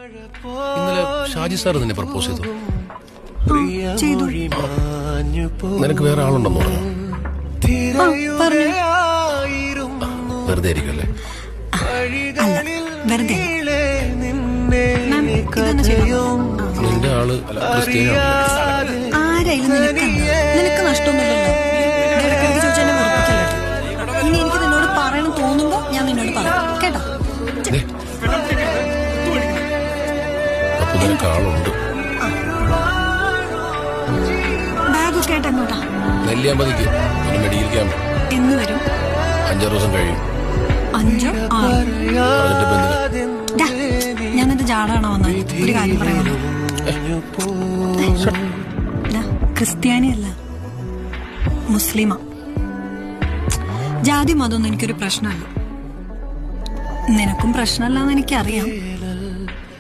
ഇന്നലെ ഷാജി സാർ നിന്നെ പ്രപ്പോസ് ചെയ്തു. ചെയ്തു. നിനക്ക് വേറെ ആളുണ്ടെന്ന് പറഞ്ഞു. വെറുതെ ആയിരിക്കല്ലേ? നിന്റെ ആള് നിനക്ക് നഷ്ടമൊന്നുമില്ലല്ലോ. ചോദിച്ചാൽ വെറുപ്പിക്കല്ലോ. ഇനി എനിക്ക് നിന്നോട് പറയണം തോന്നുമ്പോ ഞാൻ നിന്നോട് പറയാം കേട്ടോ. അപ്പൊ നിനക്ക് ആളുണ്ട്. ബാഗൊക്കെ ആയിട്ട് എങ്ങോട്ടാ? നെല്ലിയാമ്പതിക്ക് ഒരു മെഡിക്കൽ ക്യാമ്പ്. എന്ന് വരും? 5 ദിവസം കഴിയും. 5 ഞാൻ നിന്റെ ജാടാണോ വന്നത്? ഒരു കാര്യം പറയാമോ? ക്രിസ്ത്യാനിയല്ല, മുസ്ലിമാ. ജാതി മതമൊന്നും എനിക്കൊരു പ്രശ്നമല്ല. നിനക്കും പ്രശ്നമല്ലെന്ന് എനിക്കറിയാം.